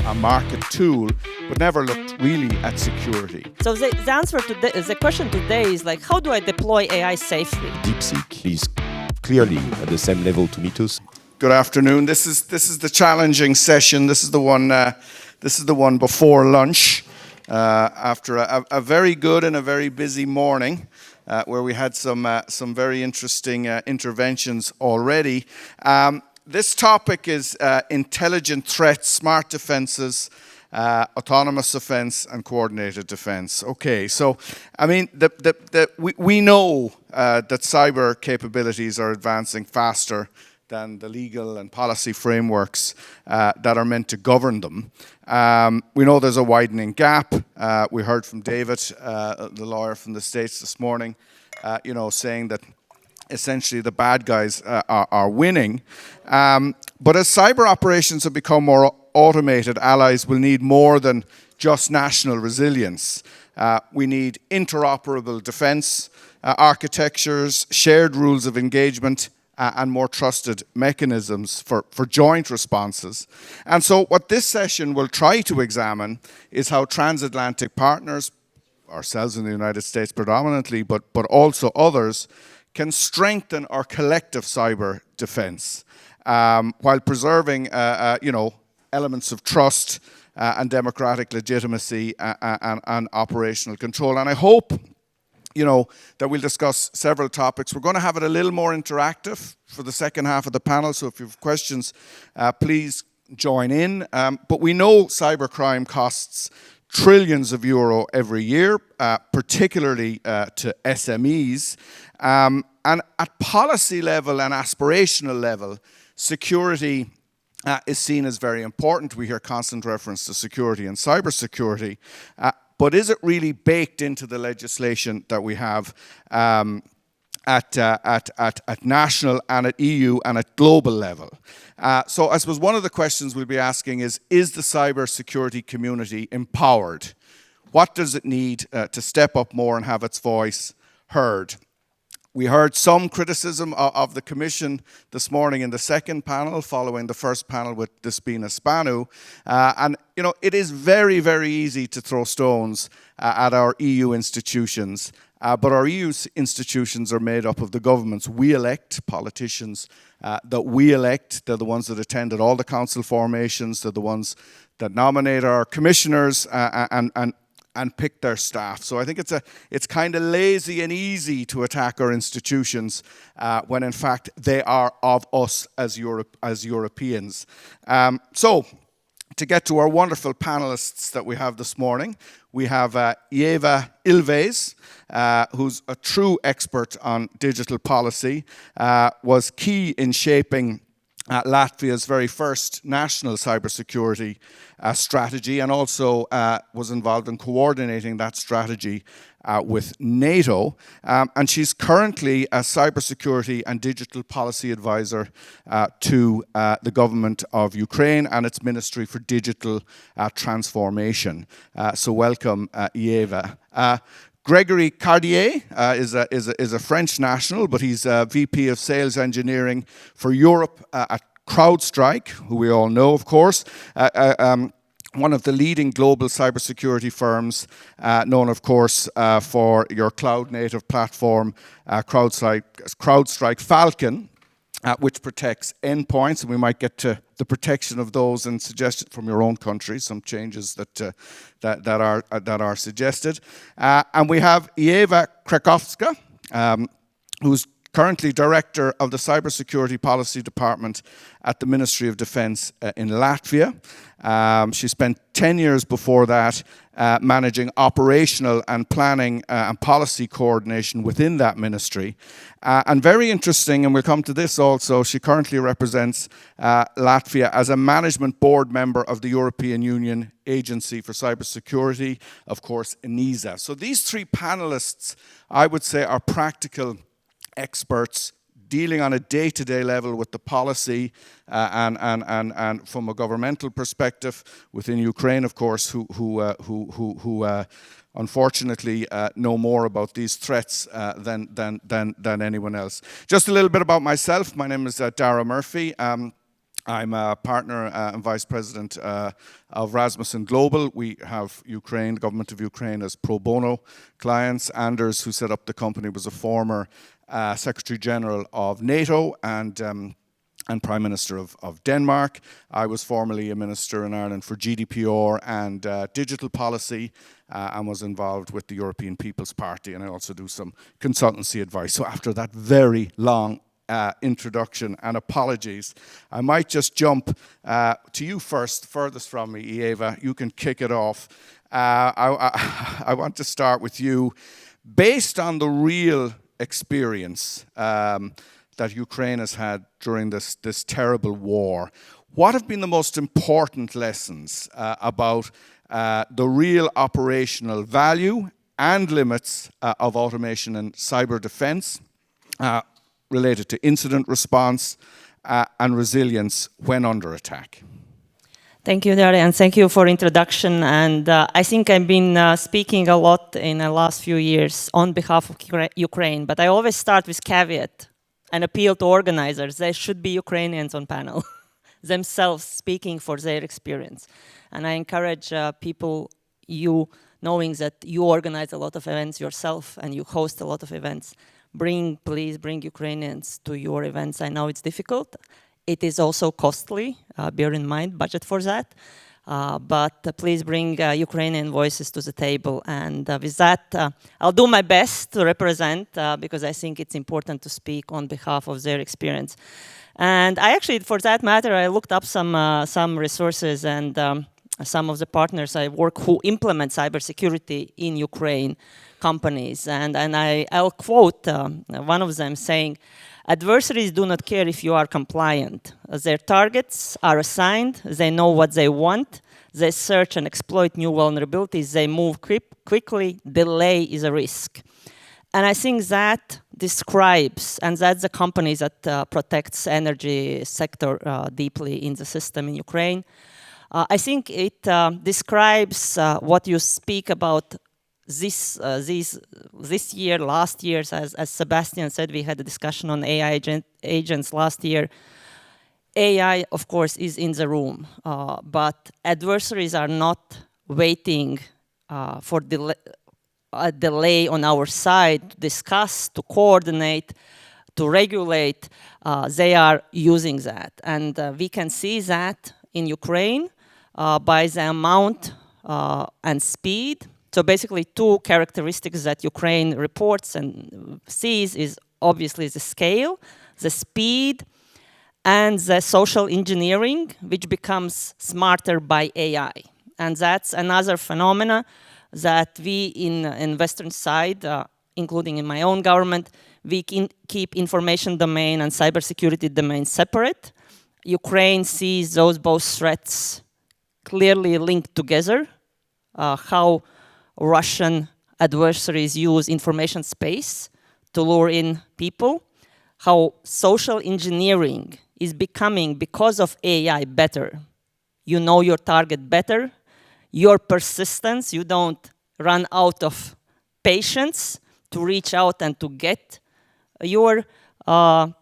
a market tool, but never looked really at security. So the answer to the question today is like, how do I deploy AI safely? DeepSeek is clearly at the same level to meet us. Good afternoon. This is the challenging session. This is the one before lunch, after a very good and a very busy morning, where we had some very interesting interventions already. This topic is intelligent threats, smart defenses, autonomous defense, and coordinated defense. Okay, so I mean, we know that cyber capabilities are advancing faster than the legal and policy frameworks that are meant to govern them. We know there's a widening gap. We heard from David, the lawyer from the States this morning, saying that essentially the bad guys are winning. But as cyber operations have become more automated, allies will need more than just national resilience. We need interoperable defense architectures, shared rules of engagement, and more trusted mechanisms for joint responses. And so what this session will try to examine is how transatlantic partners, ourselves in the United States predominantly, but also others, can strengthen our collective cyber defense while preserving elements of trust and democratic legitimacy and operational control. And I hope that we'll discuss several topics. We're going to have it a little more interactive for the second half of the panel, so if you have questions, please join in. But we know cybercrime costs trillions of euro every year, particularly to SMEs. And at policy level and aspirational level, security is seen as very important. We hear constant reference to security and cybersecurity. But is it really baked into the legislation that we have at national and at EU and at global level? So I suppose one of the questions we'll be asking is the cybersecurity community empowered? What does it need to step up more and have its voice heard? We heard some criticism of the Commission this morning in the second panel, following the first panel with Despina Spanu. And, it is very, very easy to throw stones at our EU institutions. But our EU institutions are made up of the governments we elect, politicians that we elect. They're the ones that attended all the council formations. They're the ones that nominate our commissioners and pick their staff. So I think it's kind of lazy and easy to attack our institutions when in fact they are of us as Europeans. So to get to our wonderful panelists that we have this morning, we have Ieva Ilves, who's a true expert on digital policy, was key in shaping Latvia's very first national cybersecurity strategy, and also was involved in coordinating that strategy with NATO. And she's currently a cybersecurity and digital policy advisor to the government of Ukraine and its Ministry for Digital Transformation. So welcome, Ieva. Gregory Cardiet is a French national, but he's VP of Sales Engineering for Europe at CrowdStrike, who we all know, of course. One of the leading global cybersecurity firms, known, of course, for your cloud-native platform, CrowdStrike Falcon, which protects endpoints, and we might get to the protection of those and suggested from your own country, some changes that are suggested. And we have Ieva Krekovska, who's currently Director of the Cybersecurity Policy Department at the Ministry of Defense in Latvia. She spent 10 years before that managing operational and planning and policy coordination within that ministry. And very interesting, and we'll come to this also, she currently represents Latvia as a management board member of the European Union Agency for Cybersecurity, of course, ENISA. So these three panelists, I would say, are practical experts dealing on a day-to-day level with the policy and from a governmental perspective within Ukraine, of course, who unfortunately know more about these threats than anyone else. Just a little bit about myself. My name is Dara Murphy. I'm a partner and vice president of Rasmussen Global. We have Ukraine, the government of Ukraine, as pro bono clients. Anders, who set up the company, was a former Secretary General of NATO and Prime Minister of Denmark. I was formerly a minister in Ireland for GDPR and digital policy and was involved with the European People's Party, and I also do some consultancy advice. So after that very long introduction, and apologies, I might just jump to you first, furthest from me, Ieva. You can kick it off. I want to start with you. Based on the real experience that Ukraine has had during this terrible war, what have been the most important lessons about the real operational value and limits of automation and cyber defense related to incident response and resilience when under attack? Thank you, Dara, and thank you for introduction. And I think I've been speaking a lot in the last few years on behalf of Ukraine, but I always start with caveat and appeal to organizers. There should be Ukrainians on panel themselves speaking for their experience. And I encourage people, you knowing that you organize a lot of events yourself and you host a lot of events, please bring Ukrainians to your events. I know it's difficult. It is also costly, bear in mind, budget for that. But please bring Ukrainian voices to the table. And with that, I'll do my best to represent, because I think it's important to speak on behalf of their experience. And I actually, for that matter, I looked up some resources, and some of the partners I work who implement cybersecurity in Ukraine companies. And I'll quote one of them saying, "Adversaries do not care if you are compliant. Their targets are assigned, they know what they want, they search and exploit new vulnerabilities, they move quickly, delay is a risk." And I think that describes, and that's the company that protects energy sector deeply in the system in Ukraine. I think it describes what you speak about this year, last year, as Sebastian said, we had a discussion on AI agents last year. AI, of course, is in the room, but adversaries are not waiting for a delay on our side to discuss, to coordinate, to regulate. They are using that. And we can see that in Ukraine by the amount and speed. So basically, two characteristics that Ukraine reports and sees is obviously the scale, the speed, and the social engineering, which becomes smarter by AI. And that's another phenomena that we in Western side, including in my own government, we can keep information domain and cybersecurity domain separate. Ukraine sees those both threats clearly linked together, how Russian adversaries use information space to lure in people, how social engineering is becoming, because of AI, better. You know your target better, your persistence, you don't run out of patience to reach out and to get your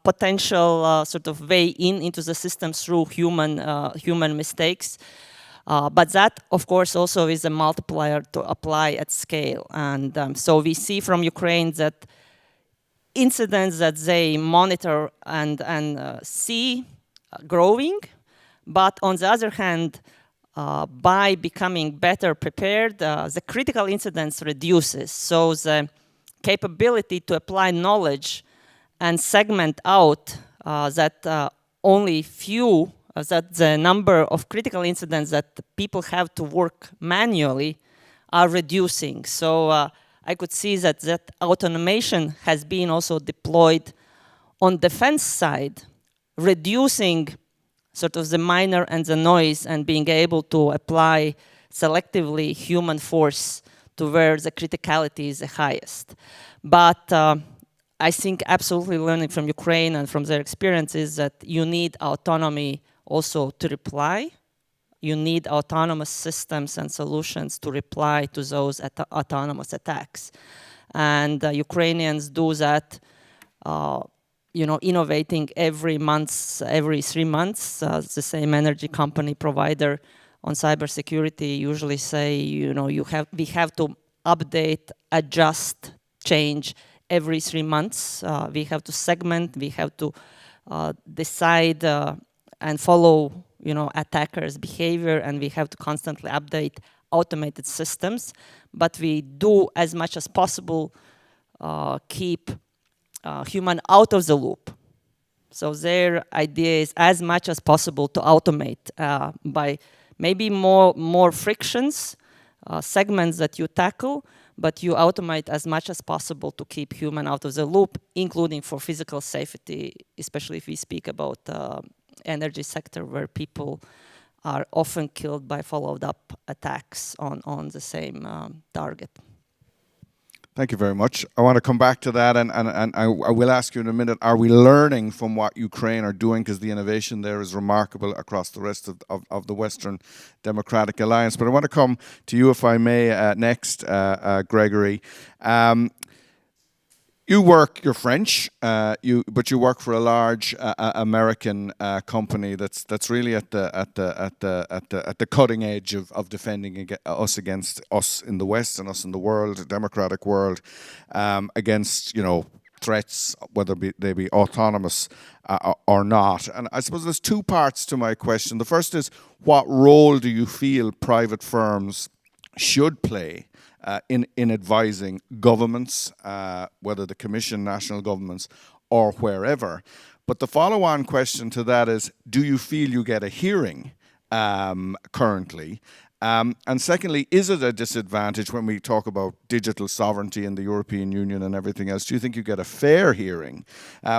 potential sort of way into the system through human mistakes. But that, of course, also is a multiplier to apply at scale. And so we see from Ukraine that incidents that they monitor and see growing, but on the other hand, by becoming better prepared, the critical incidents reduces. So the capability to apply knowledge and segment out that only few, that the number of critical incidents that people have to work manually are reducing. So I could see that automation has been also deployed on defense side, reducing sort of the minor and the noise and being able to apply selectively human force to where the criticality is the highest. But I think absolutely learning from Ukraine and from their experiences that you need autonomy also to reply. You need autonomous systems and solutions to reply to those autonomous attacks. And Ukrainians do that innovating every 3 months. The same energy company provider on cybersecurity usually say, we have to update, adjust, change every 3 months. We have to segment, we have to decide and follow, attackers' behavior, and we have to constantly update automated systems. But we do as much as possible keep human out of the loop. So their idea is as much as possible to automate by maybe more frictions, segments that you tackle, but you automate as much as possible to keep human out of the loop, including for physical safety, especially if we speak about energy sector where people are often killed by followed up attacks on the same target. Thank you very much. I want to come back to that, and I will ask you in a minute, are we learning from what Ukraine are doing? Because the innovation there is remarkable across the rest of the Western Democratic Alliance. But I want to come to you, if I may, next, Gregory. You're French, but you work for a large American company that's really at the cutting edge of defending us against us in the West and us in the world, the democratic world, against threats, whether they be autonomous or not. And I suppose there's two parts to my question. The first is, what role do you feel private firms should play in advising governments, whether the Commission, national governments, or wherever? But the follow-on question to that is, do you feel you get a hearing currently? And secondly, is it a disadvantage when we talk about digital sovereignty in the European Union and everything else? Do you think you get a fair hearing?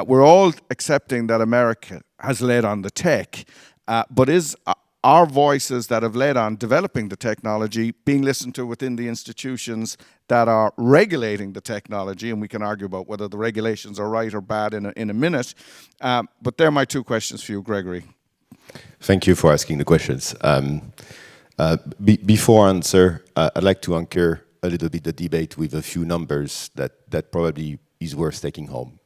We're all accepting that America has led on the tech, but is our voices that have led on developing the technology being listened to within the institutions that are regulating the technology? And we can argue about whether the regulations are right or bad in a minute. But they're my two questions for you, Gregory. Thank you for asking the questions. Before I answer, I'd like to anchor a little bit the debate with a few numbers that probably is worth taking home.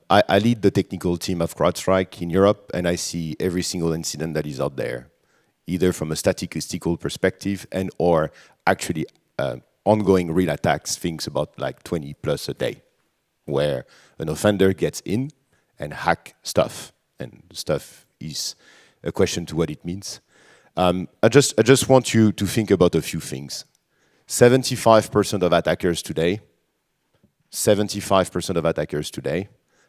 I lead the technical team of CrowdStrike in Europe, and I see every single incident that is out there, either from a statistical perspective and or actually ongoing real attacks, things about like 20 plus a day, where an offender gets in and hack stuff, and stuff is a question to what it means. I just want you to think about a few things. 75% of attackers today, 75% of attackers today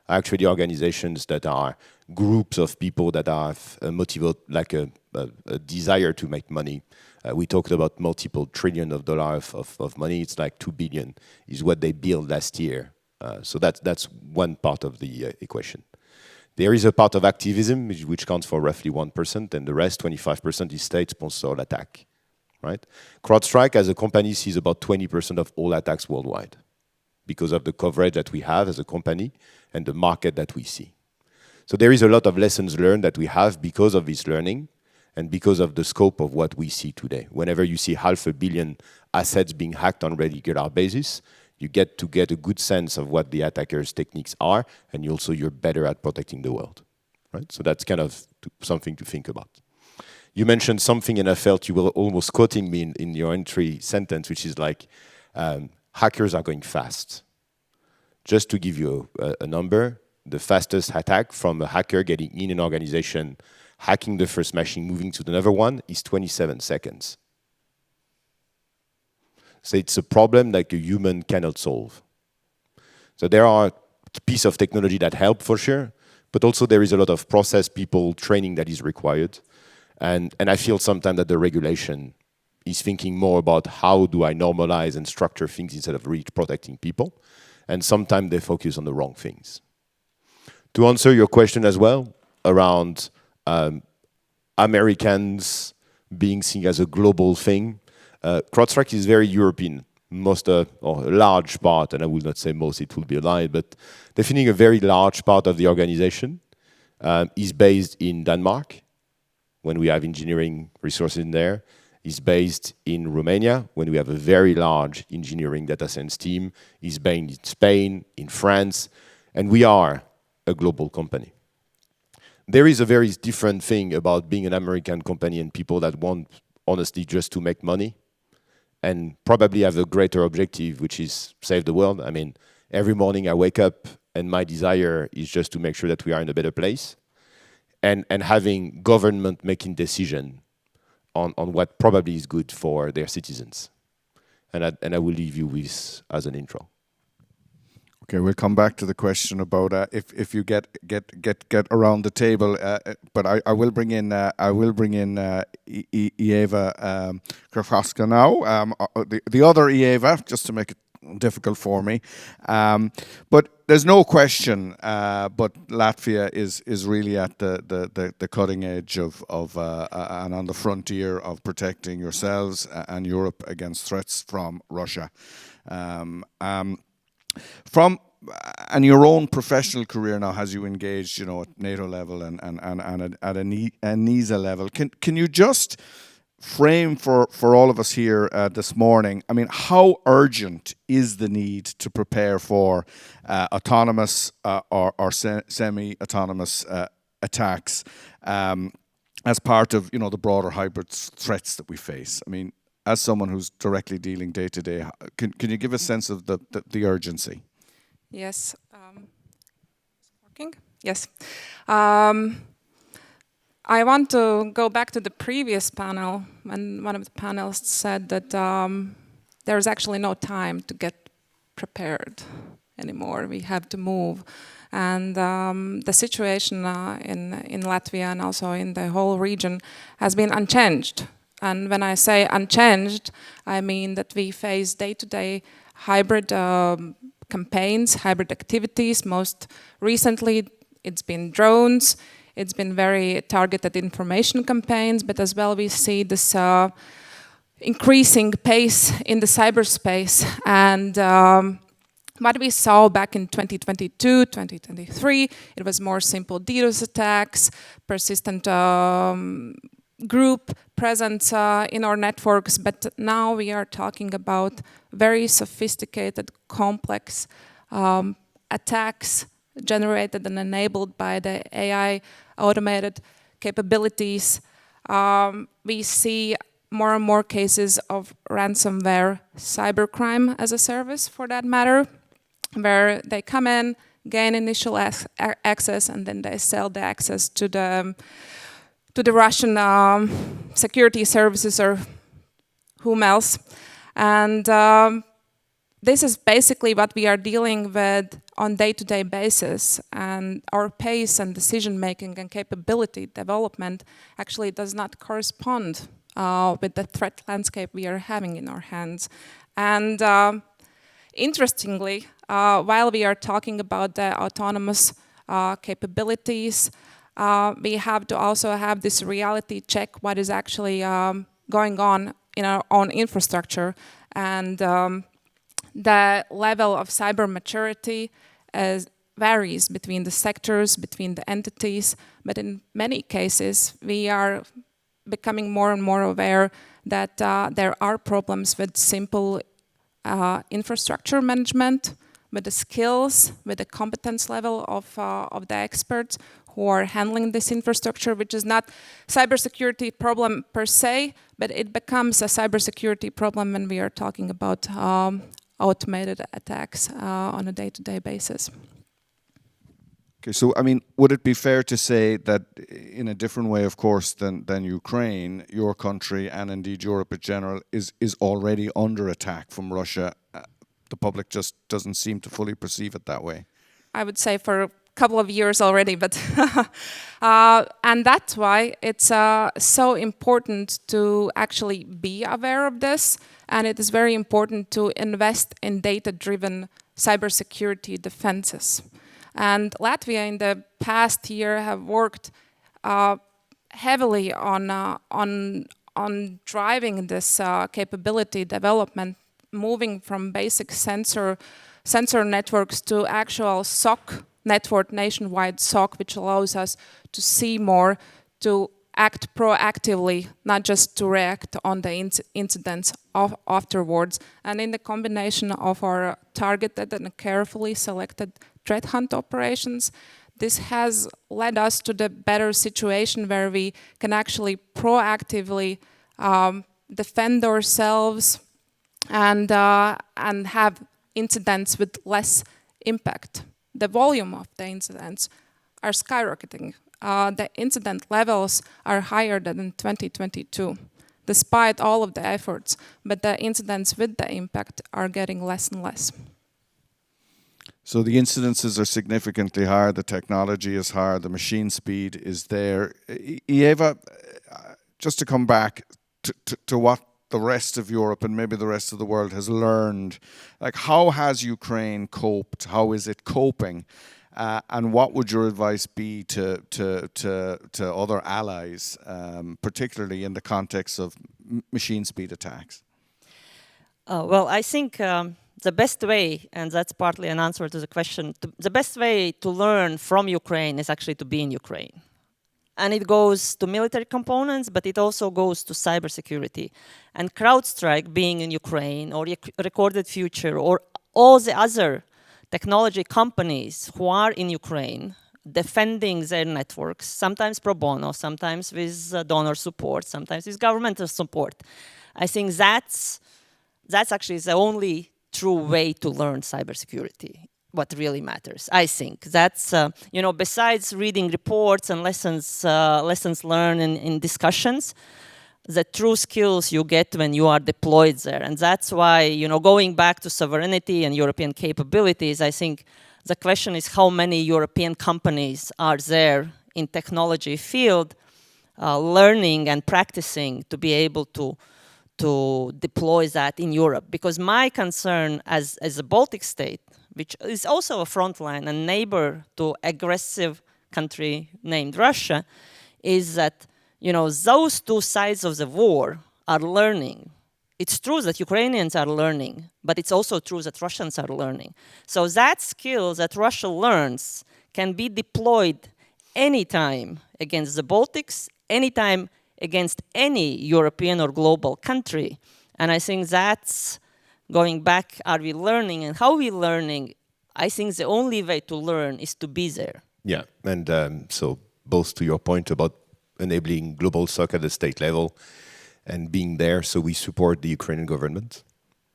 are actually organizations that are groups of people that have a desire to make money. We talked about multiple trillion of dollars of money. It's like 2 billion is what they built last year. So that's one part of the equation. There is a part of activism which counts for roughly 1%, and the rest, 25%, is state-sponsored attack. Right? CrowdStrike as a company sees about 20% of all attacks worldwide, because of the coverage that we have as a company and the market that we see. So there is a lot of lessons learned that we have because of this learning and because of the scope of what we see today. Whenever you see 500 million assets being hacked on a regular basis, you get a good sense of what the attackers' techniques are, and you're better at protecting the world. Right? So that's kind of something to think about. You mentioned something, and I felt you were almost quoting me in your entry sentence, which is like, hackers are going fast. Just to give you a number, the fastest attack from a hacker getting in an organization, hacking the first machine, moving to another one, is 27 seconds. So it's a problem like a human cannot solve. So there are pieces of technology that help for sure, but also there is a lot of process, people, training that is required. And I feel sometimes that the regulation is thinking more about how do I normalize and structure things instead of really protecting people. And sometimes they focus on the wrong things. To answer your question as well around Americans being seen as a global thing, CrowdStrike is very European. Or a large part, and I will not say most, it will be a lie, but definitely a very large part of the organization is based in Denmark, when we have engineering resources in there, is based in Romania, when we have a very large engineering data science team, is based in Spain, in France, and we are a global company. There is a very different thing about being an American company and people that want, honestly, just to make money and probably have a greater objective, which is save the world. I mean, every morning I wake up and my desire is just to make sure that we are in a better place, and having government making decision on what probably is good for their citizens. And I will leave you with as an intro. Okay, we'll come back to the question about if you get around the table, but I will bring in Ieva Krekovska now, the other Ieva, just to make it difficult for me. But there's no question, but Latvia is really at the cutting edge of and on the frontier of protecting yourselves and Europe against threats from Russia. And your own professional career now has you engaged, at NATO level and at a NISA level. Can you just frame for all of us here this morning, I mean, how urgent is the need to prepare for autonomous or semi-autonomous attacks as part of, the broader hybrid threats that we face? I mean, as someone who's directly dealing day to day, can you give a sense of the urgency? Yes. Working? Yes. I want to go back to the previous panel when one of the panelists said that there's actually no time to get prepared anymore. We have to move. And the situation in Latvia and also in the whole region has been unchanged. And when I say unchanged, I mean that we face day-to-day hybrid campaigns, hybrid activities. Most recently, it's been drones. It's been very targeted information campaigns, but as well we see this increasing pace in the cyberspace. And what we saw back in 2022, 2023, it was more simple DDoS attacks, persistent group presence in our networks, but now we are talking about very sophisticated, complex attacks generated and enabled by the AI automated capabilities. We see more and more cases of ransomware cybercrime as a service, for that matter, where they come in, gain initial access, and then they sell the access to the Russian security services or whom else. And this is basically what we are dealing with on day-to-day basis. And our pace and decision-making and capability development actually does not correspond with the threat landscape we are having in our hands. And interestingly, while we are talking about the autonomous capabilities, we have to also have this reality check what is actually going on in our own infrastructure. And the level of cyber maturity varies between the sectors, between the entities, but in many cases we are becoming more and more aware that there are problems with simple infrastructure management, with the skills, with the competence level of the experts who are handling this infrastructure, which is not cybersecurity problem per se, but it becomes a cybersecurity problem when we are talking about automated attacks on a day-to-day basis. Okay, so I mean, would it be fair to say that in a different way, of course, than Ukraine, your country and indeed Europe in general is already under attack from Russia? The public just doesn't seem to fully perceive it that way. I would say for a couple of years already, but and that's why it's so important to actually be aware of this, and it is very important to invest in data-driven cybersecurity defenses. And Latvia in the past year have worked heavily on driving this capability development, moving from basic sensor networks to actual SOC network, nationwide SOC, which allows us to see more, to act proactively, not just to react on the incidents afterwards. And in the combination of our targeted and carefully selected threat hunt operations, this has led us to the better situation where we can actually proactively defend ourselves and have incidents with less impact. The volume of the incidents are skyrocketing. The incident levels are higher than in 2022, despite all of the efforts, but the incidents with the impact are getting less and less. So the incidences are significantly higher, the technology is higher, the machine speed is there. Ieva, just to come back to what the rest of Europe and maybe the rest of the world has learned, like how has Ukraine coped? How is it coping? And what would your advice be to other allies, particularly in the context of machine speed attacks? Well, I think the best way, and that's partly an answer to the question, the best way to learn from Ukraine is actually to be in Ukraine. And it goes to military components, but it also goes to cybersecurity. And CrowdStrike being in Ukraine, or Recorded Future, or all the other technology companies who are in Ukraine defending their networks, sometimes pro bono, sometimes with donor support, sometimes with governmental support. I think that's actually the only true way to learn cybersecurity, what really matters. I think that's, besides reading reports and lessons learned in discussions, the true skills you get when you are deployed there. And that's why, going back to sovereignty and European capabilities, I think the question is how many European companies are there in technology field learning and practicing to be able to deploy that in Europe. Because my concern as a Baltic state, which is also a frontline and neighbor to aggressive country named Russia, is that those two sides of the war are learning. It's true that Ukrainians are learning, but it's also true that Russians are learning. So that skill that Russia learns can be deployed anytime against the Baltics, anytime against any European or global country. And I think that's going back, are we learning and how we learning? I think the only way to learn is to be there. Yeah, and so both to your point about enabling global SOC at the state level and being there, so we support the Ukrainian government.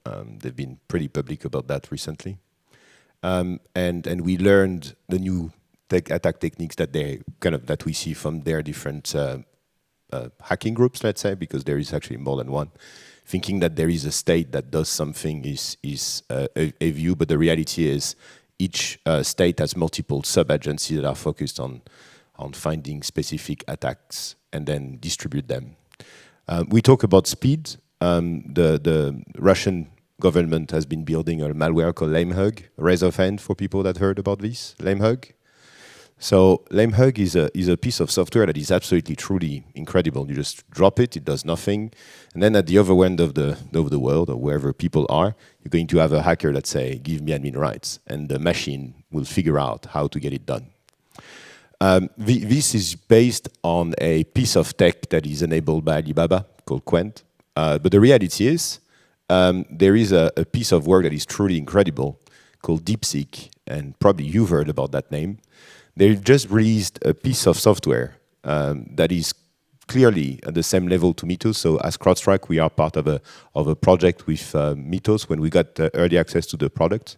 They've been pretty public about that recently. And we learned the new attack techniques that we see from their different hacking groups, let's say, because there is actually more than one. Thinking that there is a state that does something is a view, but the reality is each state has multiple sub-agencies that are focused on finding specific attacks and then distribute them. We talk about speed. The Russian government has been building a malware called LameHug. Raise of hand for people that heard about this, LameHug. So LameHug is a piece of software that is absolutely, truly incredible. You just drop it, it does nothing. And then at the other end of the world, or wherever people are, you're going to have a hacker that say, give me admin rights. And the machine will figure out how to get it done. This is based on a piece of tech that is enabled by Alibaba called Quent. But the reality is, there is a piece of work that is truly incredible called DeepSeek, and probably you've heard about that name. They just released a piece of software that is clearly at the same level to Mythos. So as CrowdStrike, we are part of a project with Mythos when we got early access to the product.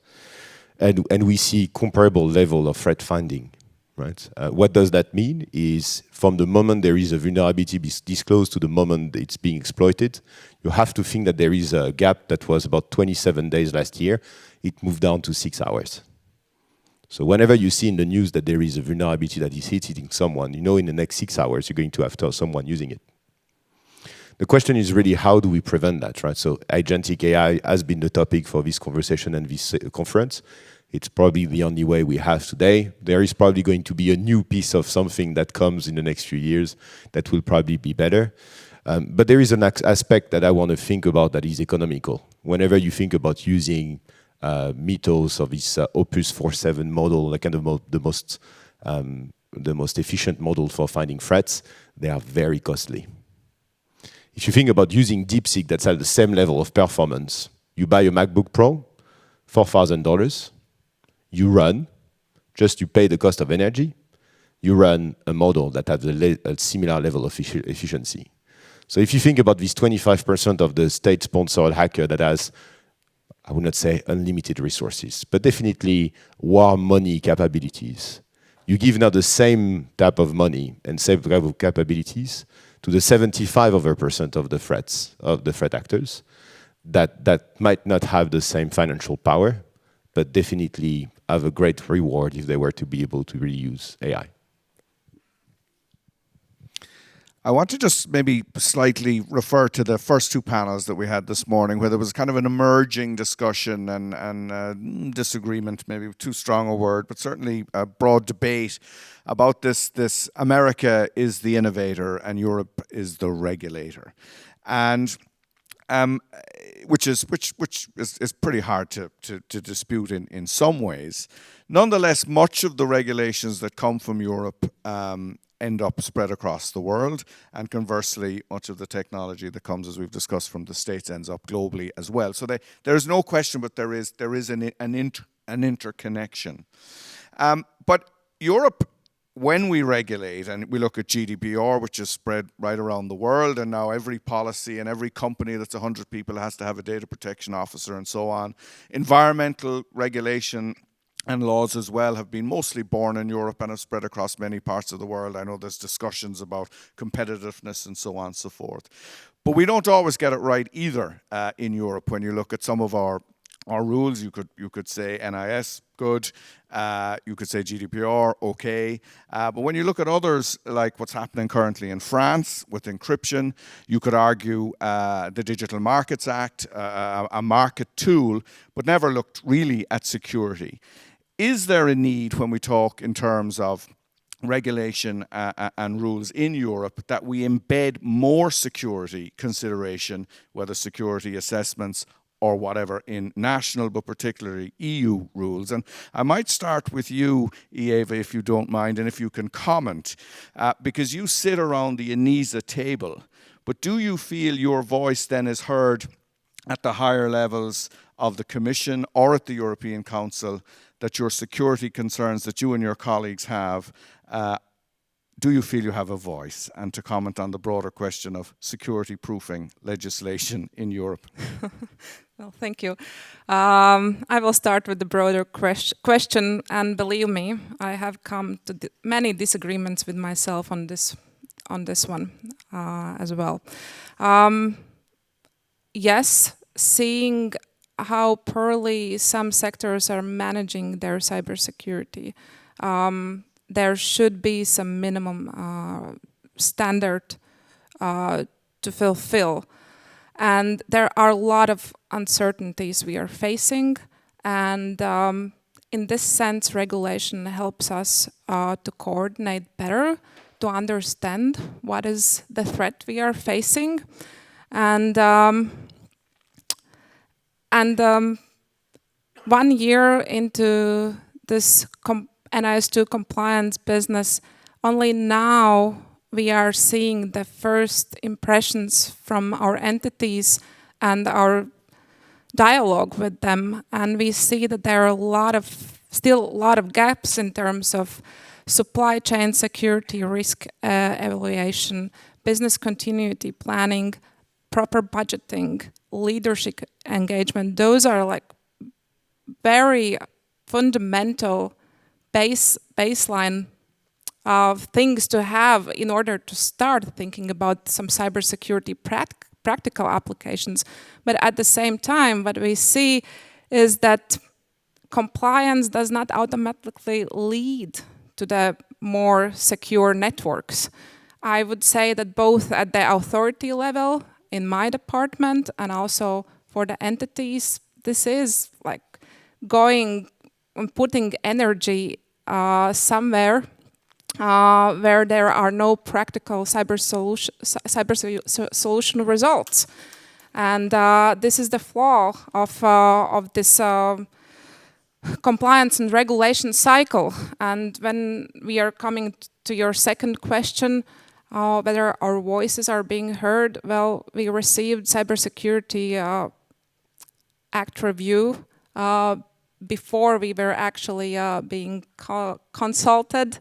And we see comparable level of threat finding. Right? What does that mean is from the moment there is a vulnerability disclosed to the moment it's being exploited, you have to think that there is a gap that was about 27 days last year. It moved down to 6 hours. So whenever you see in the news that there is a vulnerability that is hitting someone, in the next 6 hours you're going to have someone using it. The question is really how do we prevent that, right? So agentic AI has been the topic for this conversation and this conference. It's probably the only way we have today. There is probably going to be a new piece of something that comes in the next few years that will probably be better. But there is an aspect that I want to think about that is economical. Whenever you think about using Mythos or this Opus 4.7 model, like kind of the most efficient model for finding threats, they are very costly. If you think about using DeepSeek that's at the same level of performance, you buy a MacBook Pro, $4,000, you run, Just you pay the cost of energy, you run a model that has a similar level of efficiency. So if you think about this 25% of the state-sponsored hacker that has, I would not say unlimited resources, but definitely war money capabilities. You give now the same type of money and same type of capabilities to the 75% of the threat actors that might not have the same financial power, but definitely have a great reward if they were to be able to really use AI. I want to just maybe slightly refer to the first two panels that we had this morning, where there was kind of an emerging discussion and disagreement, maybe too strong a word, but certainly a broad debate about this America is the innovator and Europe is the regulator. And which is pretty hard to dispute in some ways. Nonetheless, much of the regulations that come from Europe end up spread across the world, and conversely, much of the technology that comes, as we've discussed, from the States ends up globally as well. So there's no question, but there is an interconnection. But Europe, when we regulate, and we look at GDPR, which is spread right around the world, and now every policy and every company that's 100 people has to have a data protection officer and so on. Environmental regulation and laws as well have been mostly born in Europe and have spread across many parts of the world. I know there's discussions about competitiveness and so on and so forth. But we don't always get it right either in Europe. When you look at some of our rules, you could say NIS, good. You could say GDPR, okay. But when you look at others, like what's happening currently in France with encryption, you could argue the Digital Markets Act, a market tool, but never looked really at security. Is there a need, when we talk in terms of regulation and rules in Europe, that we embed more security consideration, whether security assessments or whatever, in national, but particularly EU rules? And I might start with you, Ieva, if you don't mind, and if you can comment, because you sit around the ENISA table, but do you feel your voice then is heard at the higher levels of the Commission or at the European Council, that your security concerns that you and your colleagues have, do you feel you have a voice? And to comment on the broader question of security proofing legislation in Europe. Well, thank you. I will start with the broader question, and believe me, I have come to many disagreements with myself on this one as well. Yes, seeing how poorly some sectors are managing their cybersecurity, there should be some minimum standard to fulfill. And there are a lot of uncertainties we are facing, and in this sense, regulation helps us to coordinate better, to understand what is the threat we are facing, and 1 year into this NIS2 compliance business, only now we are seeing the first impressions from our entities and our dialogue with them, and we see that there are still a lot of gaps in terms of supply chain security, risk evaluation, business continuity planning, proper budgeting, leadership engagement. Those are like very fundamental baseline of things to have in order to start thinking about some cybersecurity practical applications. But at the same time, what we see is that compliance does not automatically lead to the more secure networks. I would say that both at the authority level in my department and also for the entities, this is like going and putting energy somewhere where there are no practical cyber solution results. And this is the flaw of this compliance and regulation cycle. And when we are coming to your second question, whether our voices are being heard, well, we received Cybersecurity Act review before we were actually being consulted,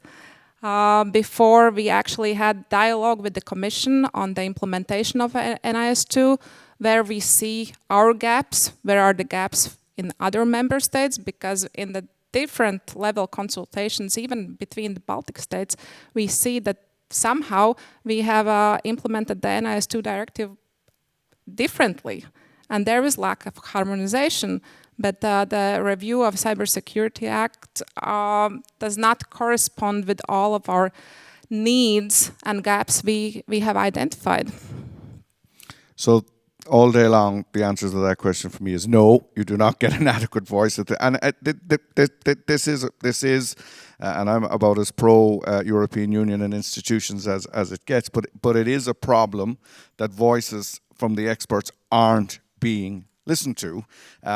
before we actually had dialogue with the Commission on the implementation of NIS2, where we see our gaps, where are the gaps in other member states, because in the different level consultations, even between the Baltic states, we see that somehow we have implemented the NIS2 directive differently, and there is lack of harmonization. But the review of Cybersecurity Act does not correspond with all of our needs and gaps we have identified. So all day long, the answer to that question for me is no. You do not get an adequate voice. And this is, and I'm about as pro European Union and institutions as it gets. But it is a problem that voices from the experts aren't being listened to,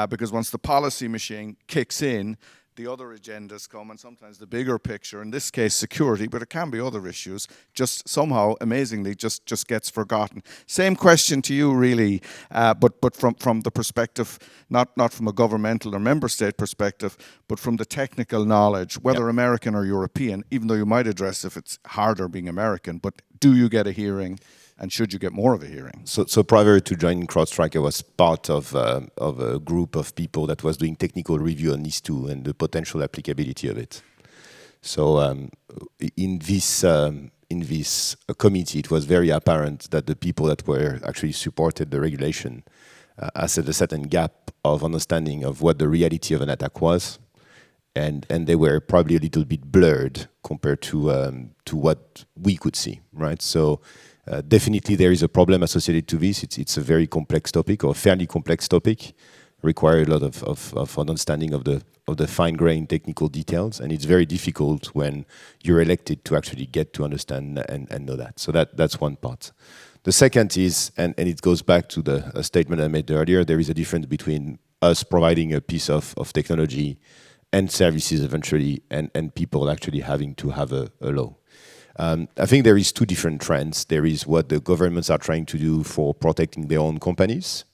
because once the policy machine kicks in, the other agendas come, and sometimes the bigger picture, in this case security, but it can be other issues, just somehow, amazingly, just gets forgotten. Same question to you, really, but from the perspective, not from a governmental or member state perspective, but from the technical knowledge, whether American or European, even though you might address if it's harder being American, but do you get a hearing? And should you get more of a hearing? So prior to joining CrowdStrike, I was part of a group of people that was doing technical review on NIS2 and the potential applicability of it. So in this committee, it was very apparent that the people that were actually supported the regulation had a certain gap of understanding of what the reality of an attack was, and they were probably a little bit blurred compared to what we could see, right? So. Definitely there is a problem associated to this. It's a very complex topic, or fairly complex topic, require a lot of understanding of the fine-grained technical details, and it's very difficult when you're elected to actually get to understand and know that. So that's one part. The second is, and it goes back to the statement I made earlier, there is a difference between us providing a piece of technology and services eventually, and people actually having to have a law. I think there is two different trends. There is what the governments are trying to do for protecting their own companies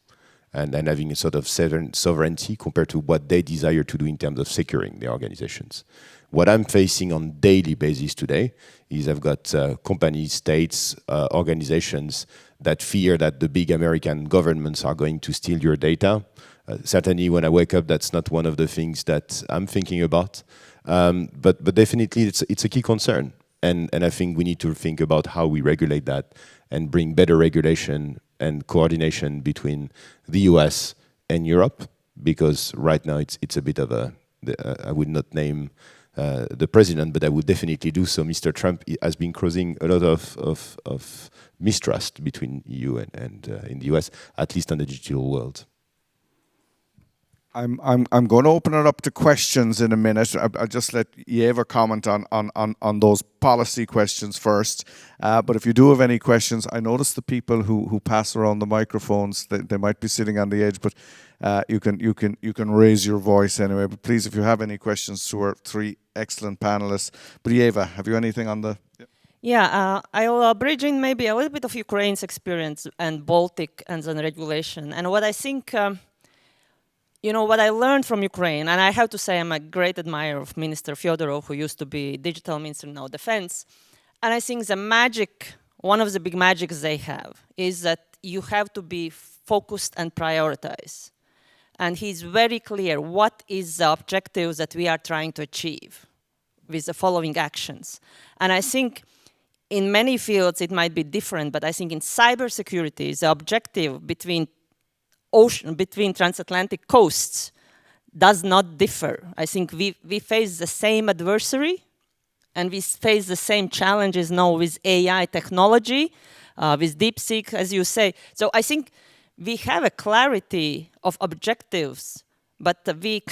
and having a sort of sovereignty compared to what they desire to do in terms of securing their organizations. What I'm facing on a daily basis today is I've got companies, states, organizations that fear that the big American governments are going to steal your data. Certainly when I wake up, that's not one of the things that I'm thinking about. But definitely it's a key concern. And I think we need to think about how we regulate that and bring better regulation and coordination between the US and Europe, because right now it's a bit of I would not name the president, but I would definitely do so. Mr. Trump has been causing a lot of mistrust between EU and in the US, at least on the digital world. I'm going to open it up to questions in a minute. I'll just let Ieva comment on those policy questions first. But if you do have any questions, I notice the people who pass around the microphones, they might be sitting on the edge, but you can raise your voice anyway. But please, if you have any questions to our three excellent panelists. But Ieva, have you anything on the? Yeah, I'll bridge in maybe a little bit of Ukraine's experience and Baltic and then regulation. And what I think. What I learned from Ukraine, and I have to say I'm a great admirer of Minister Fyodorov, who used to be digital minister, now defense. And I think one of the big magics they have is that you have to be focused and prioritize. And he's very clear what is the objectives that we are trying to achieve with the following actions. And I think in many fields it might be different, but I think in cybersecurity, the objective between transatlantic coasts does not differ. I think we face the same adversary, and we face the same challenges now with AI technology, with DeepSeek, as you say. So I think we have a clarity of objectives, but we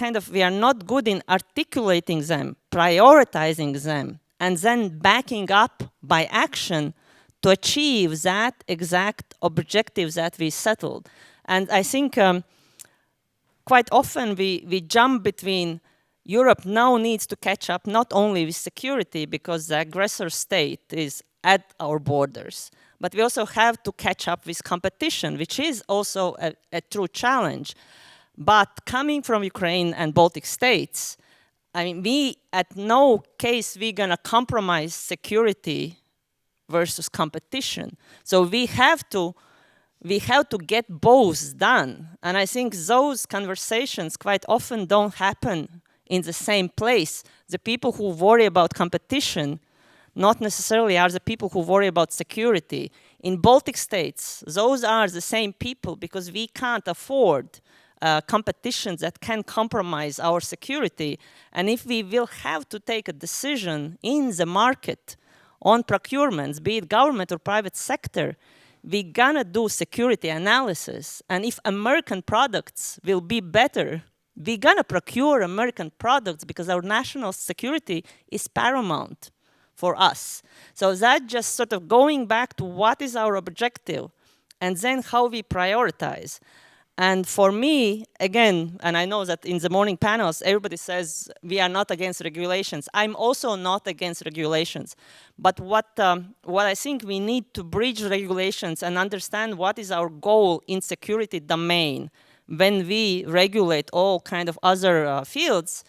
are not good in articulating them, prioritizing them, and then backing up by action to achieve that exact objectives that we settled. And I think quite often we jump between Europe now needs to catch up not only with security because the aggressor state is at our borders, but we also have to catch up with competition, which is also a true challenge. But coming from Ukraine and Baltic states, I mean, we, at no case, we're gonna compromise security versus competition. So we have to get both done. And I think those conversations quite often don't happen in the same place. The people who worry about competition not necessarily are the people who worry about security. In Baltic states, those are the same people because we can't afford competitions that can compromise our security. And if we will have to take a decision in the market on procurements, be it government or private sector, we're gonna do security analysis. And if American products will be better, we're gonna procure American products because our national security is paramount for us. So that just sort of going back to what is our objective and then how we prioritize. And for me, again, and I know that in the morning panels, everybody says we are not against regulations. I'm also not against regulations. But what I think we need to bridge regulations and understand what is our goal in security domain when we regulate all kind of other fields,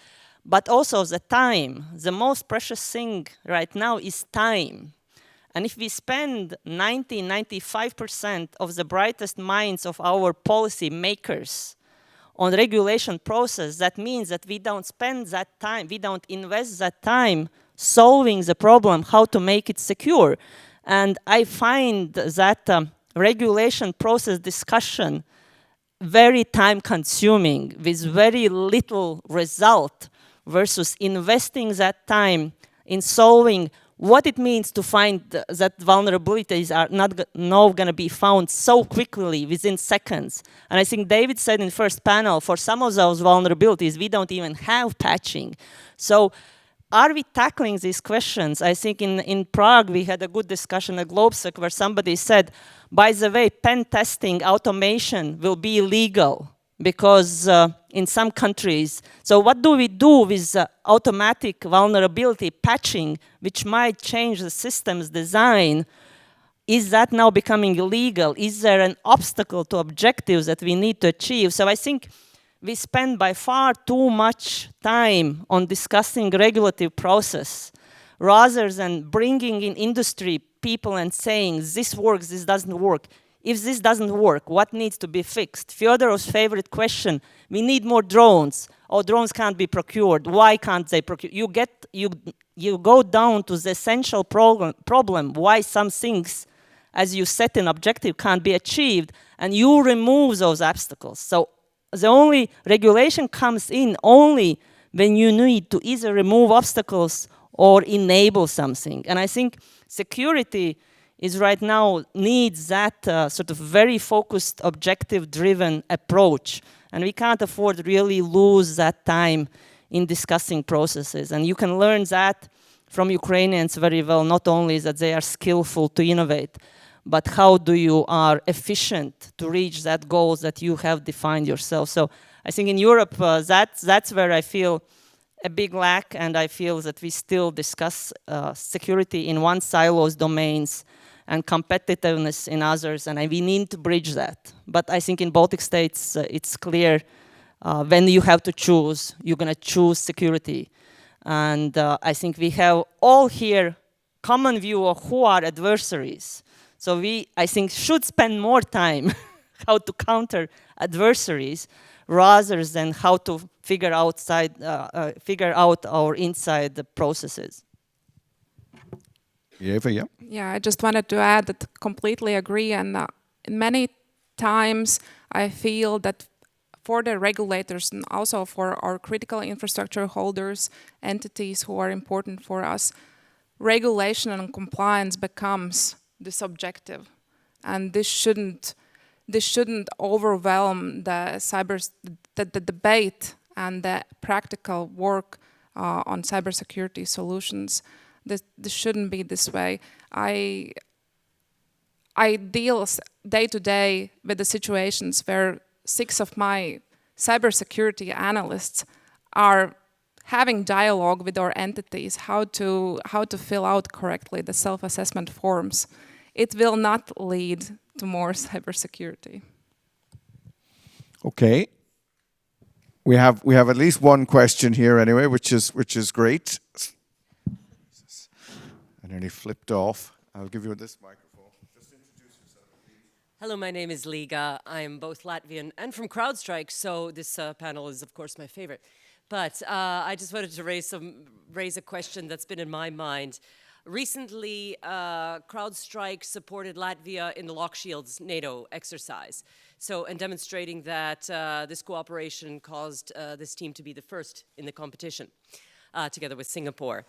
but also the time. The most precious thing right now is time. And if we spend 95% of the brightest minds of our policy makers on regulation process, that means that we don't spend that time, we don't invest that time solving the problem, how to make it secure. And I find that regulation process discussion very time consuming with very little result versus investing that time in solving what it means to find that vulnerabilities are not going to be found so quickly within seconds. And I think David said in first panel, for some of those vulnerabilities, we don't even have patching. So are we tackling these questions? I think in Prague, we had a good discussion at GlobeSec where somebody said, by the way, pen testing automation will be illegal because in some countries, so what do we do with automatic vulnerability patching, which might change the system's design? Is that now becoming illegal? Is there an obstacle to objectives that we need to achieve? So I think we spend by far too much time on discussing regulative process rather than bringing in industry people and saying, this works, this doesn't work. If this doesn't work, what needs to be fixed? Fyodorov's favorite question, we need more drones. Oh, drones can't be procured. Why can't they procure? You go down to the essential problem, why some things, as you set an objective, can't be achieved, and you remove those obstacles. So the only regulation comes in only when you need to either remove obstacles or enable something. And I think security is right now needs that sort of very focused, objective-driven approach. And we can't afford to really lose that time in discussing processes. And you can learn that from Ukrainians very well, not only that they are skillful to innovate, but how do you are efficient to reach that goals that you have defined yourself. So I think in Europe, that's where I feel a big lack, and I feel that we still discuss security in one silo's domains and competitiveness in others, and we need to bridge that. But I think in Baltic states, it's clear when you have to choose, you're gonna choose security. And I think we have all here common view of who are adversaries. So we, I think, should spend more time how to counter adversaries rather than how to figure out our inside processes. Ieva, yeah. Yeah, I just wanted to add that completely agree. And many times I feel that for the regulators and also for our critical infrastructure holders, entities who are important for us, regulation and compliance becomes this objective. And this shouldn't overwhelm the debate and the practical work on cybersecurity solutions. This shouldn't be this way. I deal day to day with the situations where 6 of my cybersecurity analysts are having dialogue with our entities, how to fill out correctly the self-assessment forms. It will not lead to more cybersecurity. Okay. We have at least one question here anyway, which is great. I nearly flipped off. I'll give you this microphone. Just introduce yourself, please. Hello, my name is Liga. I'm both Latvian and from CrowdStrike, so this panel is, of course, my favorite. But I just wanted to raise a question that's been in my mind. Recently, CrowdStrike supported Latvia in the Lock Shields NATO exercise. So, and demonstrating that this cooperation caused this team to be the first in the competition, together with Singapore.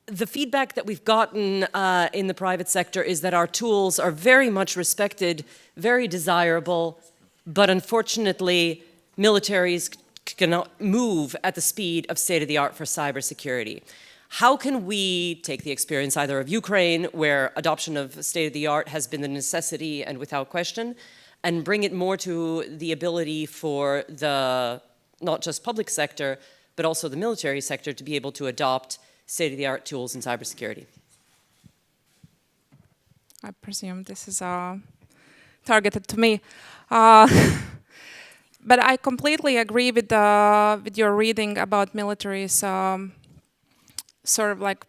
The feedback that we've gotten in the private sector is that our tools are very much respected, very desirable, but unfortunately, militaries cannot move at the speed of state-of-the-art for cybersecurity. How can we take the experience either of Ukraine, where adoption of state-of-the-art has been the necessity and without question, and bring it more to the ability for the, not just public sector, but also the military sector to be able to adopt state-of-the-art tools in cybersecurity? I presume this is targeted to me. But I completely agree with your reading about militaries sort of like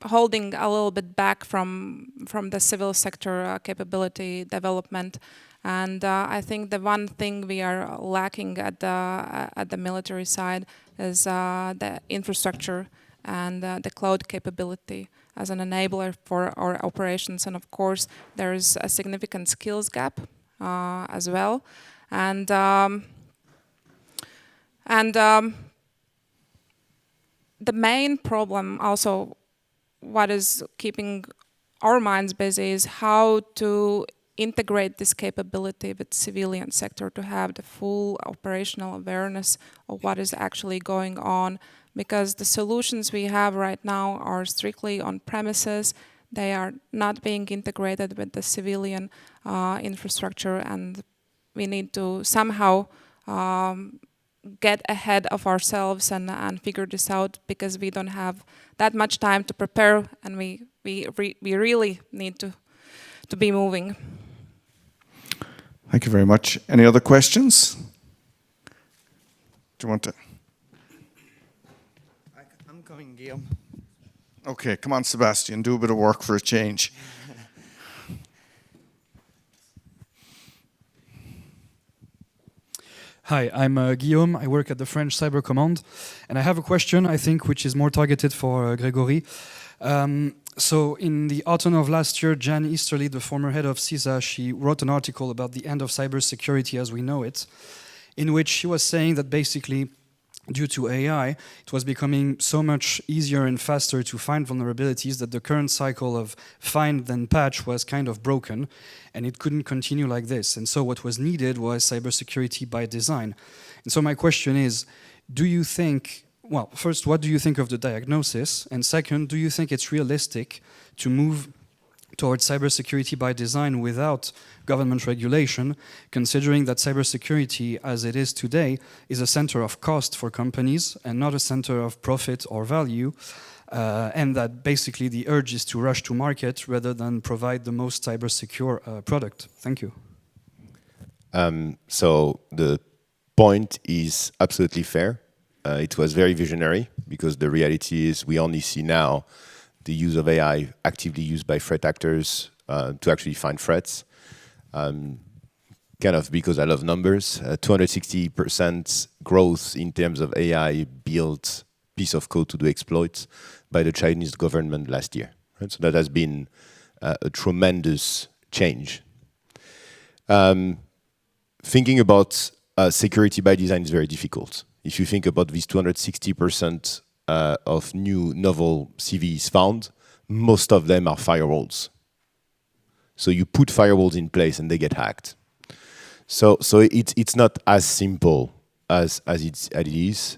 holding a little bit back from the civil sector capability development. And I think the one thing we are lacking at the military side is the infrastructure and the cloud capability as an enabler for our operations. And of course, there is a significant skills gap as well. And the main problem also, what is keeping our minds busy, is how to integrate this capability with civilian sector to have the full operational awareness of what is actually going on, because the solutions we have right now are strictly on premises. They are not being integrated with the civilian infrastructure, and we need to somehow get ahead of ourselves and figure this out, because we don't have that much time to prepare, and we really need to be moving. Thank you very much. Any other questions? Do you want to? I'm coming, Guillaume. Okay, come on, Sebastian, do a bit of work for a change. Hi, I'm Guillaume. I work at the French Cyber Command, and I have a question, I think, which is more targeted for Gregory. So in the autumn of last year, Jan Easterly, the former head of CISA, she wrote an article about the end of cybersecurity as we know it, in which she was saying that basically, due to AI, it was becoming so much easier and faster to find vulnerabilities that the current cycle of find then patch was kind of broken, and it couldn't continue like this. And so what was needed was cybersecurity by design. And so my question is, do you think, well, first, what do you think of the diagnosis? And second, do you think it's realistic to move towards cybersecurity by design without government regulation, considering that cybersecurity, as it is today, is a center of cost for companies and not a center of profit or value, and that basically the urge is to rush to market rather than provide the most cyber-secure product? Thank you. So the point is absolutely fair. It was very visionary, because the reality is we only see now the use of AI actively used by threat actors to actually find threats. Kind of because I love numbers, 260% growth in terms of AI built piece of code to do exploits by the Chinese government last year. Right? So that has been a tremendous change. Thinking about security by design is very difficult. If you think about these 260% of new novel CVs found, most of them are firewalls. So you put firewalls in place and they get hacked. So it's not as simple as it is.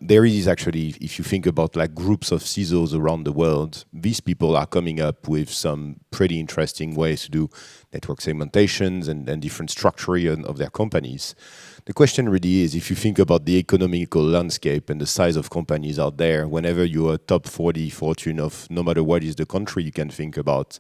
There is actually, if you think about like groups of CISOs around the world, these people are coming up with some pretty interesting ways to do network segmentations and different structuring of their companies. The question really is, if you think about the economical landscape and the size of companies out there, whenever you are top 40 fortune of no matter what is the country you can think about,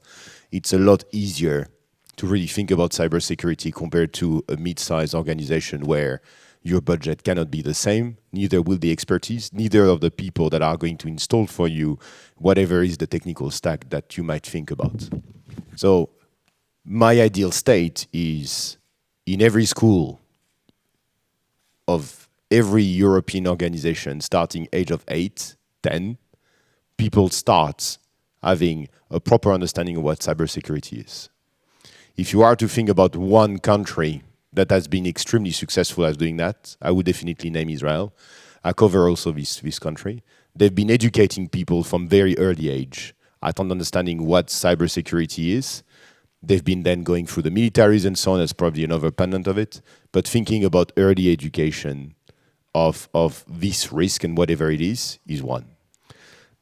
it's a lot easier to really think about cybersecurity compared to a mid-sized organization where your budget cannot be the same, neither will the expertise, neither of the people that are going to install for you whatever is the technical stack that you might think about. So my ideal state is in every school of every European organization starting age of 8, 10, people start having a proper understanding of what cybersecurity is. If you are to think about one country that has been extremely successful at doing that, I would definitely name Israel. I cover also this country. They've been educating people from very early age at understanding what cybersecurity is. They've been then going through the militaries and so on, that's probably another pendant of it, but thinking about early education of this risk and whatever it is one.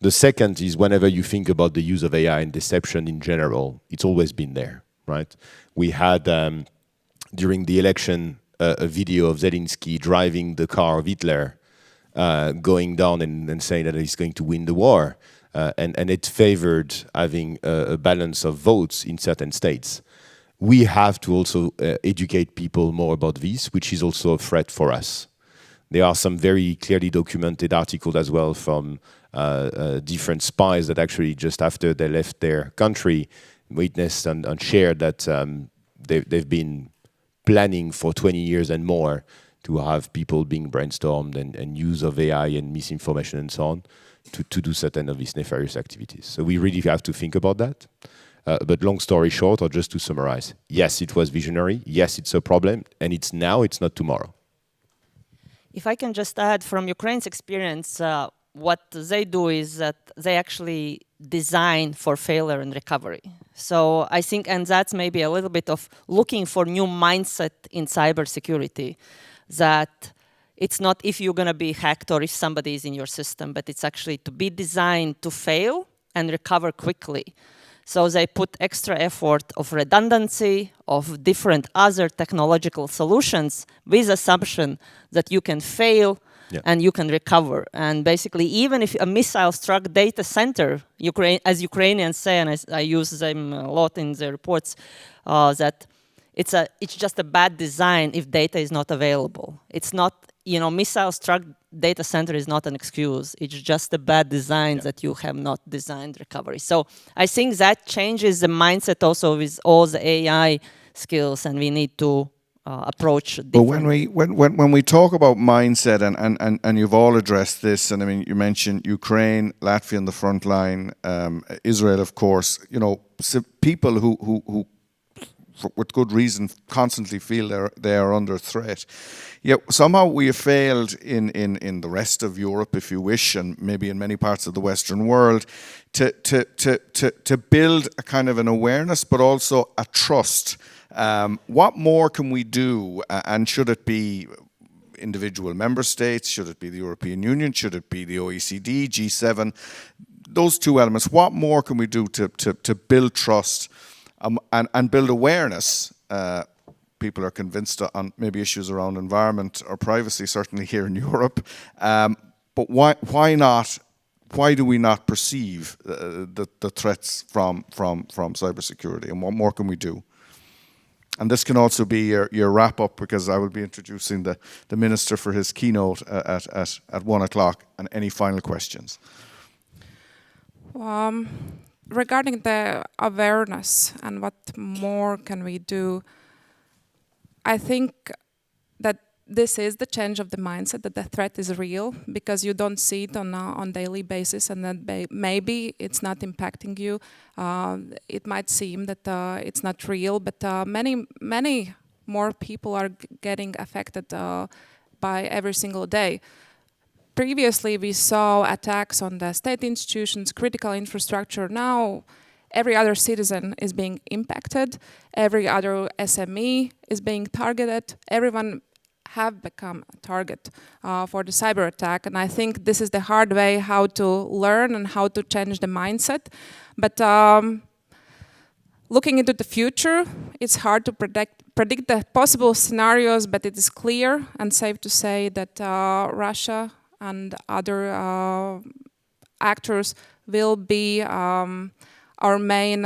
The second is whenever you think about the use of AI and deception in general, it's always been there, right? We had, during the election, a video of Zelensky driving the car of Hitler, going down and saying that he's going to win the war. And it favored having a balance of votes in certain states. We have to also educate people more about this, which is also a threat for us. There are some very clearly documented articles as well from different spies that actually just after they left their country witnessed and shared that they've been planning for 20 years and more to have people being brainstormed and use of AI and misinformation and so on to do certain of these nefarious activities. So we really have to think about that. But long story short, or just to summarize, yes, it was visionary. Yes, it's a problem. And it's now, it's not tomorrow. If I can just add from Ukraine's experience, what they do is that they actually design for failure and recovery. So I think, and that's maybe a little bit of looking for new mindset in cybersecurity, that it's not if you're going to be hacked or if somebody is in your system, but it's actually to be designed to fail and recover quickly. So they put extra effort of redundancy, of different other technological solutions with assumption that you can fail and you can recover. And basically, even if a missile struck data center, as Ukrainians say, and I use them a lot in the reports, that it's just a bad design if data is not available. It's not, missile struck data center is not an excuse. It's just a bad design that you have not designed recovery. So I think that changes the mindset also with all the AI skills, and we need to approach different. But when we talk about mindset, and you've all addressed this, and I mean, you mentioned Ukraine, Latvia on the front line, Israel, of course, people who with good reason constantly feel they are under threat. Yet somehow we have failed in the rest of Europe, if you wish, and maybe in many parts of the Western world, to build a kind of an awareness, but also a trust. What more can we do, and should it be individual member states, should it be the European Union, should it be the OECD, G7, those two elements, what more can we do to build trust and build awareness? People are convinced on maybe issues around environment or privacy, certainly here in Europe, but why not? Why do we not perceive the threats from cybersecurity, and what more can we do? And this can also be your wrap-up, because I will be introducing the Minister for his keynote at 1:00, and any final questions? Regarding the awareness and what more can we do, I think that this is the change of the mindset, that the threat is real, because you don't see it on daily basis, and that maybe it's not impacting you. It might seem that it's not real, but many more people are getting affected by every single day. Previously, we saw attacks on the state institutions, critical infrastructure. Now, every other citizen is being impacted. Every other SME is being targeted. Everyone have become a target for the cyber attack. And I think this is the hard way how to learn and how to change the mindset. But looking into the future, it's hard to predict the possible scenarios, but it is clear and safe to say that Russia and other actors will be our main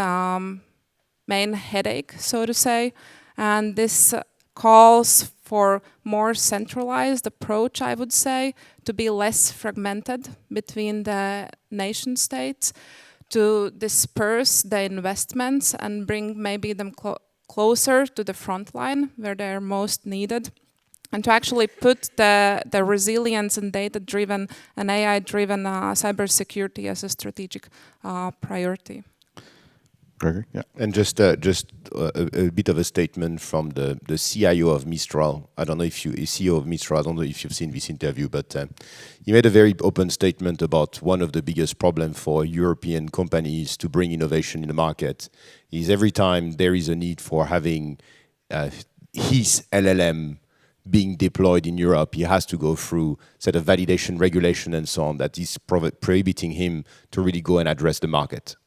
headache, so to say. And this calls for more centralized approach, I would say, to be less fragmented between the nation states, to disperse the investments and bring maybe them closer to the front line where they're most needed, and to actually put the resilience and data-driven and AI-driven cybersecurity as a strategic priority. Gregory, yeah. And just a bit of a statement from the CIO of Mistral. I don't know if CEO of Mistral, I don't know if you've seen this interview, but he made a very open statement about one of the biggest problems for European companies to bring innovation in the market is every time there is a need for having his LLM being deployed in Europe, he has to go through set of validation, regulation, and so on that is prohibiting him to really go and address the market.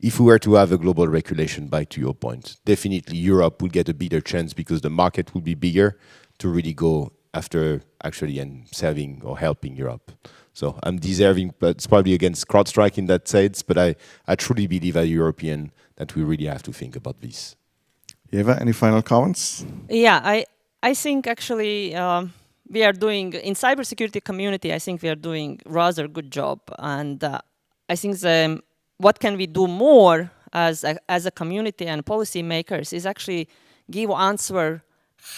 If we were to have a global regulation, back to your point, definitely Europe would get a bigger chance because the market would be bigger to really go after actually and serving or helping Europe. So I'm deserving, but it's probably against CrowdStrike in that sense, but I truly believe as European that we really have to think about this. Ieva, any final comments? Yeah, I think actually we are doing, in cybersecurity community, I think we are doing rather good job. And I think what can we do more as a community and policymakers is actually give answer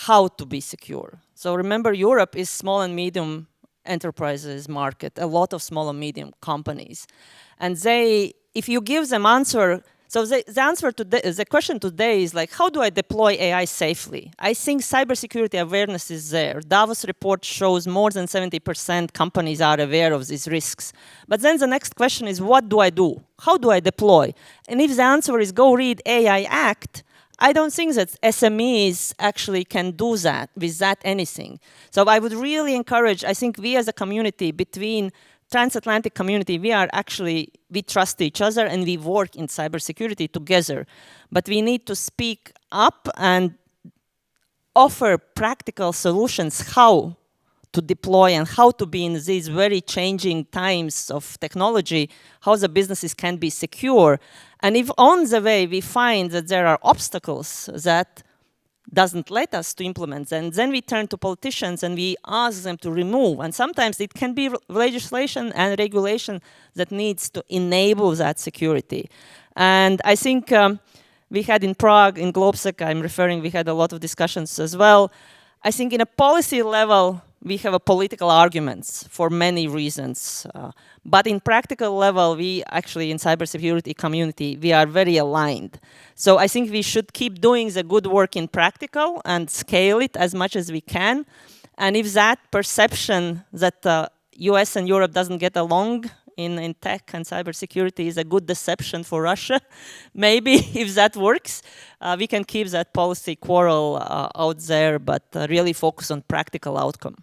how to be secure. So remember, Europe is small and medium enterprises market, a lot of small and medium companies. And if you give them answer, so the answer to the question today is like, how do I deploy AI safely? I think cybersecurity awareness is there. Davos report shows more than 70% companies are aware of these risks. But then the next question is, what do I do? How do I deploy? And if the answer is go read AI Act, I don't think that SMEs actually can do that with that anything. So I would really encourage, I think we as a community between transatlantic community, we trust each other and we work in cybersecurity together. But we need to speak up and offer practical solutions how to deploy and how to be in these very changing times of technology, how the businesses can be secure. And if on the way we find that there are obstacles that doesn't let us to implement them, then we turn to politicians and we ask them to remove. And sometimes it can be legislation and regulation that needs to enable that security. And I think we had in Prague, in Globsec, we had a lot of discussions as well. I think in a policy level, we have a political arguments for many reasons. But in practical level, we actually in cybersecurity community, we are very aligned. So I think we should keep doing the good work in practical and scale it as much as we can. And if that perception that US and Europe doesn't get along in tech and cybersecurity is a good deception for Russia, maybe if that works, we can keep that policy quarrel out there, but really focus on practical outcome.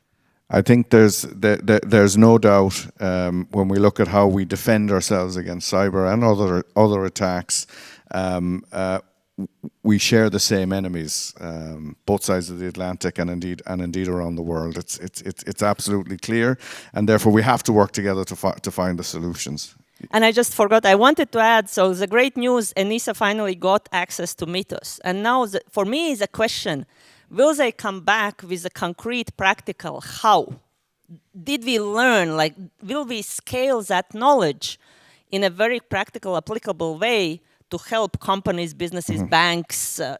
I think there's no doubt when we look at how we defend ourselves against cyber and other attacks, we share the same enemies, both sides of the Atlantic and indeed around the world. It's absolutely clear, and therefore we have to work together to find the solutions. And I just forgot, I wanted to add, so the great news, ENISA finally got access to Mythos. And now, for me, is a question, will they come back with a concrete, practical how? Did we learn, like, will we scale that knowledge in a very practical, applicable way to help companies, businesses, banks, to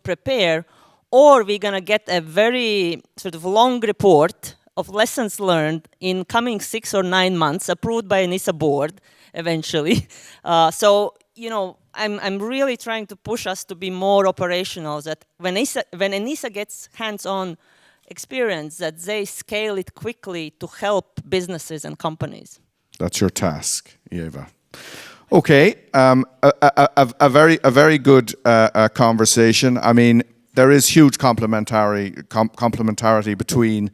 prepare? Or we're going to get a very sort of long report of lessons learned in coming 6 or 9 months, approved by ENISA board eventually. I'm really trying to push us to be more operational, that when ENISA gets hands-on experience, that they scale it quickly to help businesses and companies. That's your task, Ieva. Okay, a very good conversation. I mean, there is huge complementarity between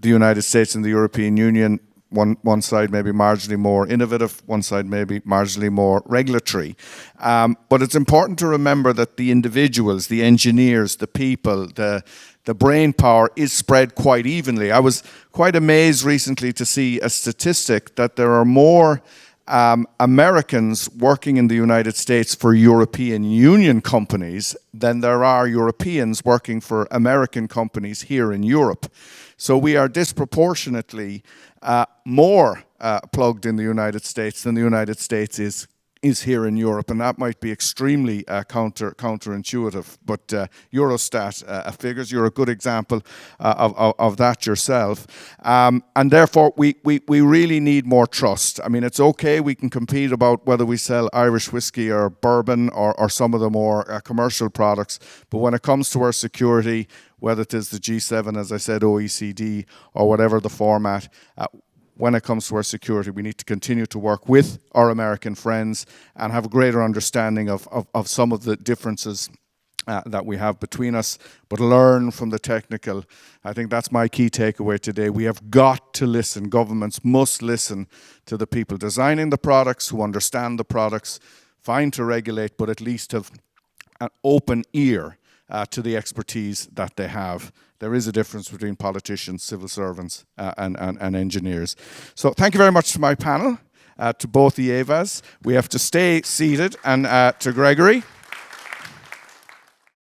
the United States and the European Union. One side maybe marginally more innovative, one side maybe marginally more regulatory. But it's important to remember that the individuals, the engineers, the people, the brain power is spread quite evenly. I was quite amazed recently to see a statistic that there are more Americans working in the United States for European Union companies than there are Europeans working for American companies here in Europe. So we are disproportionately more plugged in the United States than the United States is here in Europe, and that might be extremely counterintuitive. But Eurostat figures, you're a good example of that yourself. And therefore, we really need more trust. I mean, it's okay, we can compete about whether we sell Irish whiskey or bourbon or some of the more commercial products, but when it comes to our security, whether it is the G7, as I said, OECD, or whatever the format, when it comes to our security, we need to continue to work with our American friends and have a greater understanding of some of the differences that we have between us, but learn from the technical. I think that's my key takeaway today. We have got to listen. Governments must listen to the people designing the products, who understand the products. Fine to regulate, but at least have an open ear to the expertise that they have. There is a difference between politicians, civil servants, and engineers. So thank you very much to my panel, to both the Ievas. We have to stay seated, and to Gregory.